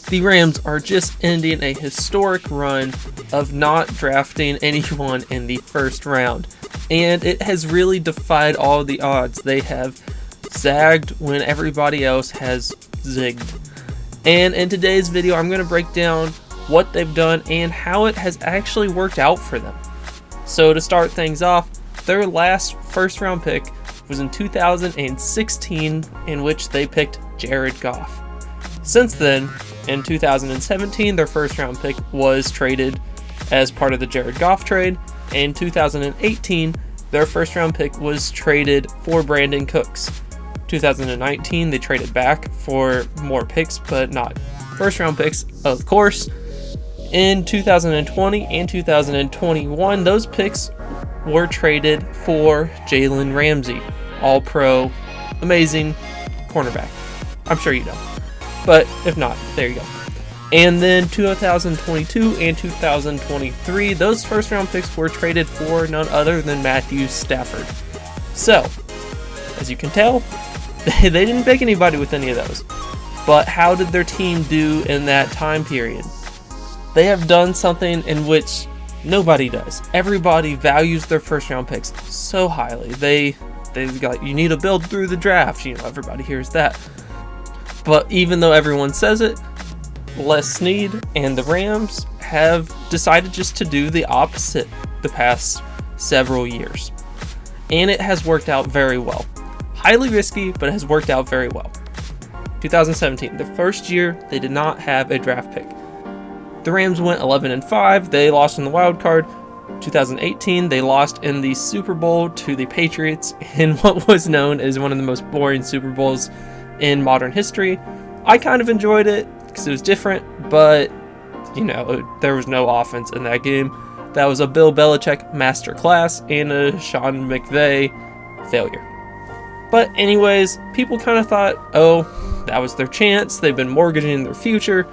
The Rams are just ending a historic run of not drafting anyone in the first round, and it has really defied all the odds. They have zagged when everybody else has zigged. And in today's video, I'm going to break down what they've done and how it has actually worked out for them. So to start things off, their last first round pick was in 2016, in which they picked Jared Goff. Since then, in 2017, their first round pick was traded as part of the Jared Goff trade. In 2018, their first round pick was traded for Brandon Cooks. 2019, they traded back for more picks, but not first round picks, of course. In 2020 and 2021, those picks were traded for Jalen Ramsey, all-pro, amazing cornerback. I'm sure you know. But if not, there you go. And then 2022 and 2023, those first round picks were traded for none other than Matthew Stafford. So, as you can tell, they didn't pick anybody with any of those. But how did their team do in that time period? They have done something in which nobody does. Everybody values their first round picks so highly. They've got, you need to build through the draft. You know, everybody hears that. But even though everyone says it, Les Snead and the Rams have decided just to do the opposite the past several years. And it has worked out very well. Highly risky, but it has worked out very well. 2017, the first year they did not have a draft pick. The Rams went 11-5. They lost in the wild card. 2018, they lost in the Super Bowl to the Patriots in what was known as one of the most boring Super Bowls in modern history. I kind of enjoyed it because it was different, but you know, there was no offense in that game. That was a Bill Belichick masterclass and a Sean McVay failure. But anyways, people kind of thought, oh, that was their chance. They've been mortgaging their future.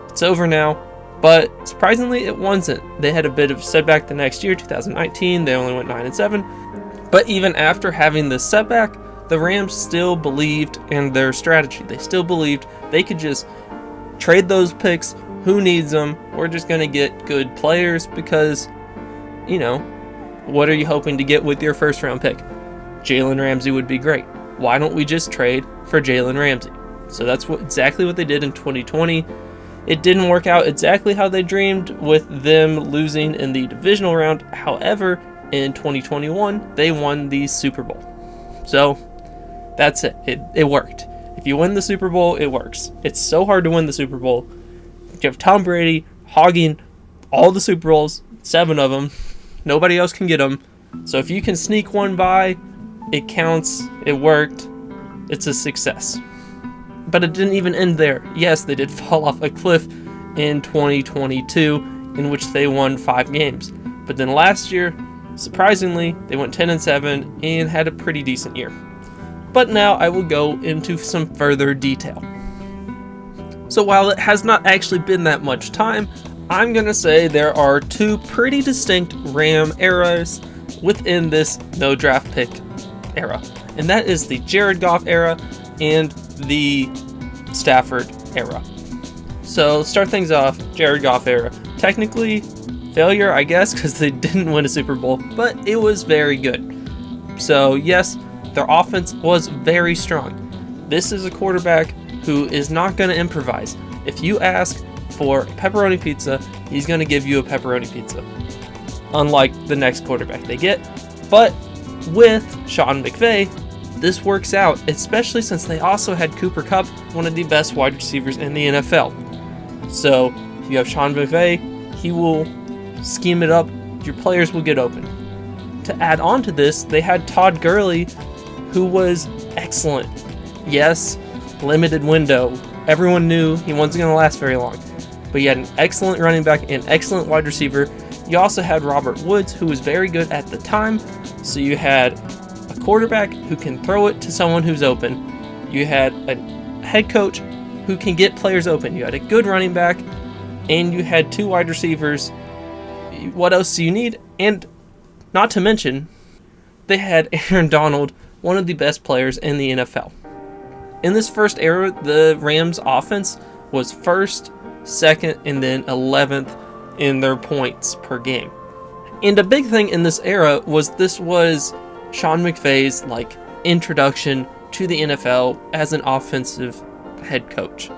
It's over now. But surprisingly, it wasn't. They had a bit of setback the next year, 2019. They only went 9-7. But even after having this setback, the Rams still believed in their strategy. They still believed they could just trade those picks. Who needs them? We're just going to get good players because, you know, what are you hoping to get with your first round pick? Jalen Ramsey would be great. Why don't we just trade for Jalen Ramsey? So that's exactly what they did in 2020. It didn't work out exactly how they dreamed with them losing in the divisional round. However, in 2021, they won the Super Bowl. So that's it. It worked. If you win the Super Bowl, it works. It's so hard to win the Super Bowl. You have Tom Brady hogging all the Super Bowls, 7 of them. Nobody else can get them. So if you can sneak one by, it counts. It worked. It's a success. But it didn't even end there. Yes, they did fall off a cliff in 2022, in which they won 5 games. But then last year, surprisingly, they went 10-7 and had a pretty decent year. But now I will go into some further detail. So while it has not actually been that much time, I'm going to say there are 2 pretty distinct Ram eras within this no draft pick era. And that is the Jared Goff era and the Stafford era. So start things off, Jared Goff era. Technically, failure, I guess, because they didn't win a Super Bowl, but it was very good. So yes, their offense was very strong. This is a quarterback who is not going to improvise. If you ask for a pepperoni pizza, he's going to give you a pepperoni pizza. Unlike the next quarterback they get. But with Sean McVay, this works out, especially since they also had Cooper Kupp, one of the best wide receivers in the NFL. So if you have Sean McVay, he will scheme it up. Your players will get open. To add on to this, they had Todd Gurley, who was excellent. Yes, limited window. Everyone knew he wasn't going to last very long. But you had an excellent running back and excellent wide receiver. You also had Robert Woods, who was very good at the time. So you had a quarterback who can throw it to someone who's open. You had a head coach who can get players open. You had a good running back, and you had 2 wide receivers. What else do you need? And not to mention, they had Aaron Donald, one of the best players in the NFL. In this first era, the Rams offense was 1st, 2nd, and then 11th in their points per game. And a big thing in this era was Sean McVay's introduction to the NFL as an offensive head coach.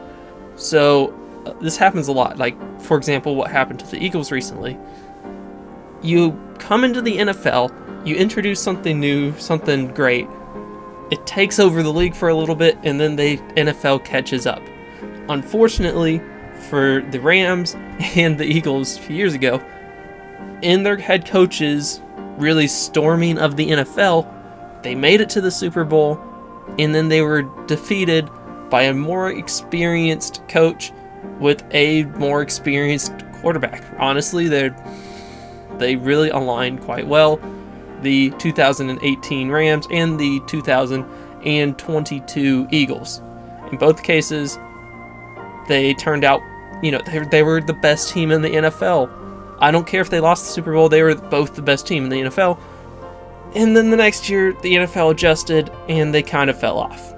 So this happens a lot. For example, what happened to the Eagles recently. You come into the NFL, you introduce something new, something great. It takes over the league for a little bit, and then the NFL catches up. Unfortunately for the Rams and the Eagles a few years ago, in their head coaches really storming of the NFL, they made it to the Super Bowl, and then they were defeated by a more experienced coach with a more experienced quarterback. Honestly, they really aligned quite well. The 2018 Rams and the 2022 Eagles. In both cases, they turned out, they were the best team in the NFL. I don't care if they lost the Super Bowl, they were both the best team in the NFL. And then the next year, the NFL adjusted and they kind of fell off.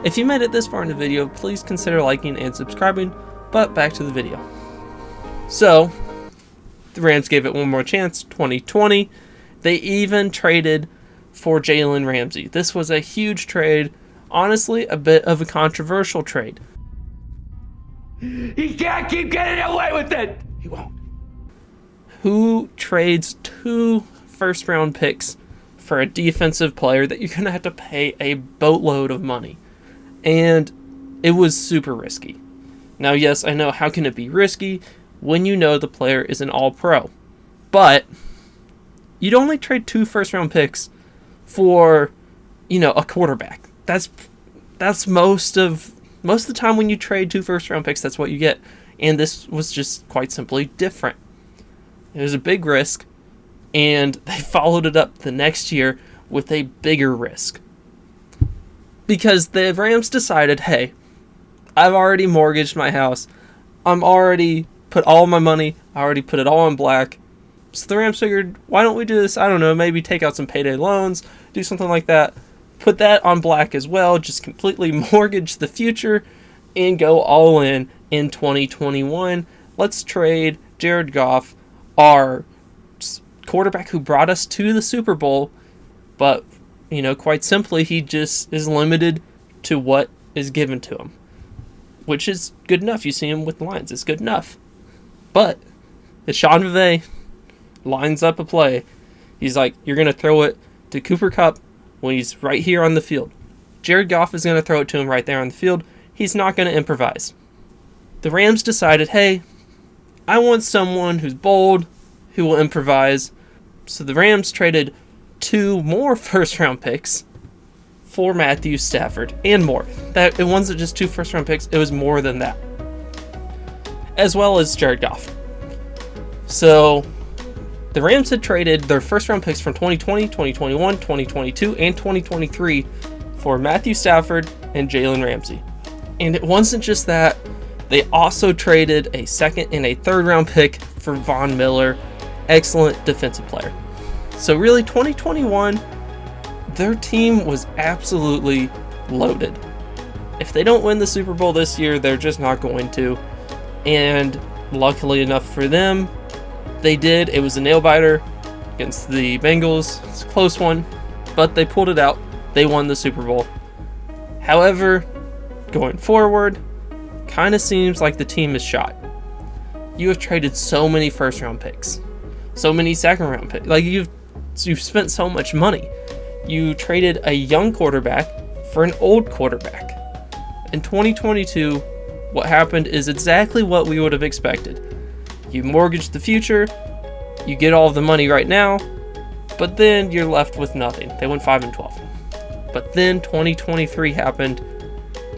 If you made it this far in the video, please consider liking and subscribing, but back to the video. So, the Rams gave it one more chance, 2020. They even traded for Jalen Ramsey. This was a huge trade, honestly a bit of a controversial trade. He can't keep getting away with it! He won't. Who trades 2 first-round picks for a defensive player that you're going to have to pay a boatload of money? And it was super risky. Now, yes, I know, how can it be risky when you know the player is an all-pro? But you'd only trade 2 first-round picks for, a quarterback. That's most of the time when you trade 2 first-round picks, that's what you get. And this was just quite simply different. It was a big risk, and they followed it up the next year with a bigger risk. Because the Rams decided, hey, I've already mortgaged my house. I'm already put all my money, I already put it all on black. So the Rams figured, why don't we do this? I don't know, maybe take out some payday loans, do something like that. Put that on black as well, just completely mortgage the future and go all in 2021. Let's trade Jared Goff, our quarterback who brought us to the Super Bowl, but, quite simply, he just is limited to what is given to him, which is good enough. You see him with the Lions, it's good enough. But if Sean McVay lines up a play, he's like, you're going to throw it to Cooper Kupp when he's right here on the field. Jared Goff is going to throw it to him right there on the field. He's not going to improvise. The Rams decided, hey, I want someone who's bold, who will improvise. So the Rams traded 2 more first-round picks for Matthew Stafford and more. It wasn't just 2 first-round picks, it was more than that. As well as Jared Goff. So the Rams had traded their first-round picks from 2020, 2021, 2022, and 2023 for Matthew Stafford and Jalen Ramsey. And it wasn't just that. They also traded a 2nd and a 3rd-round pick for Von Miller, excellent defensive player. So really, 2021, their team was absolutely loaded. If they don't win the Super Bowl this year, they're just not going to. And luckily enough for them, they did. It was a nail-biter against the Bengals. It's a close one, but they pulled it out. They won the Super Bowl. However, going forward, kind of seems like the team is shot. You have traded so many first-round picks, so many second-round picks. You've spent so much money. You traded a young quarterback for an old quarterback. In 2022, what happened is exactly what we would have expected. You mortgage the future, you get all of the money right now, but then you're left with nothing. They went 5-12. But then 2023 happened.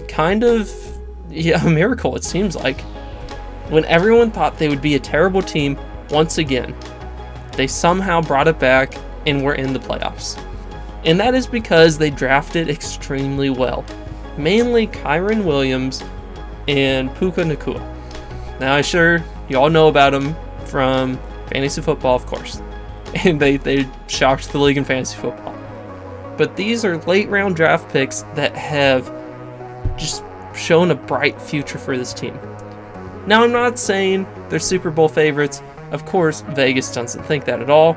Kind of, a miracle, it seems like. When everyone thought they would be a terrible team once again, they somehow brought it back and were in the playoffs. And that is because they drafted extremely well. Mainly Kyren Williams and Puka Nacua. Now, I'm sure you all know about them from fantasy football, of course. And they shocked the league in fantasy football. But these are late round draft picks that have just shown a bright future for this team. Now, I'm not saying they're Super Bowl favorites. Of course, Vegas doesn't think that at all.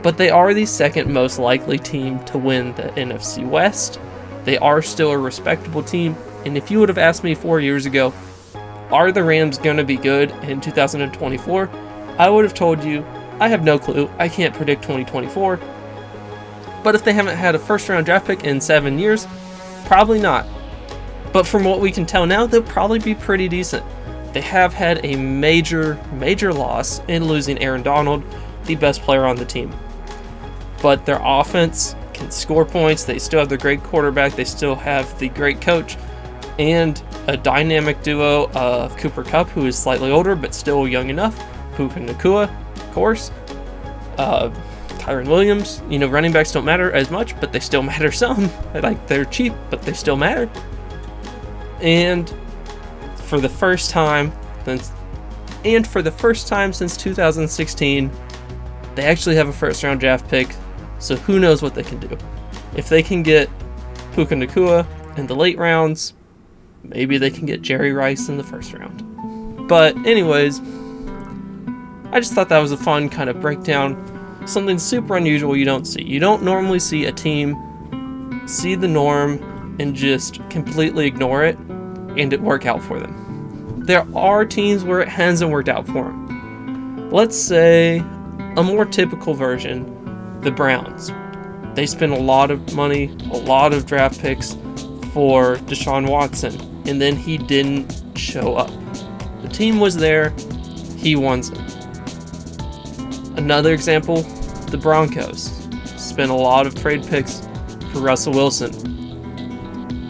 But they are the second most likely team to win the NFC West. They are still a respectable team. And if you would have asked me 4 years ago, are the Rams going to be good in 2024? I would have told you, I have no clue. I can't predict 2024. But if they haven't had a first-round draft pick in 7 years, probably not. But from what we can tell now, they'll probably be pretty decent. They have had a major loss in losing Aaron Donald, the best player on the team. But their offense can score points. They still have the great quarterback. They still have the great coach. And a dynamic duo of Cooper Kupp, who is slightly older but still young enough. Puka Nacua, of course. Kyron Williams. Running backs don't matter as much, but they still matter some. They're cheap, but they still matter. And for the first time since 2016, they actually have a first-round draft pick. So who knows what they can do. If they can get Puka Nacua in the late rounds, maybe they can get Jerry Rice in the first round. But anyways, I just thought that was a fun kind of breakdown. Something super unusual you don't see. You don't normally see a team see the norm and just completely ignore it and it work out for them. There are teams where it hasn't worked out for them. Let's say a more typical version, the Browns. They spent a lot of money, a lot of draft picks for Deshaun Watson, and then he didn't show up. The team was there, he wasn't. Another example, the Broncos spent a lot of trade picks for Russell Wilson.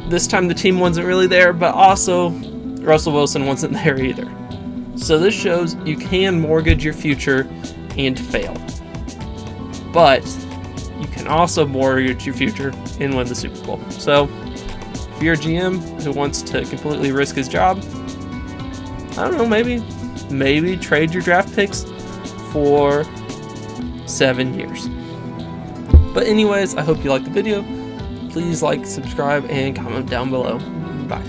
This time the team wasn't really there, but also Russell Wilson wasn't there either. So this shows you can mortgage your future and fail. But you can also mortgage your future and win the Super Bowl. So if you're a GM who wants to completely risk his job, I don't know, maybe trade your draft picks for 7 years. But anyways, I hope you liked the video. Please like, subscribe, and comment down below. Bye.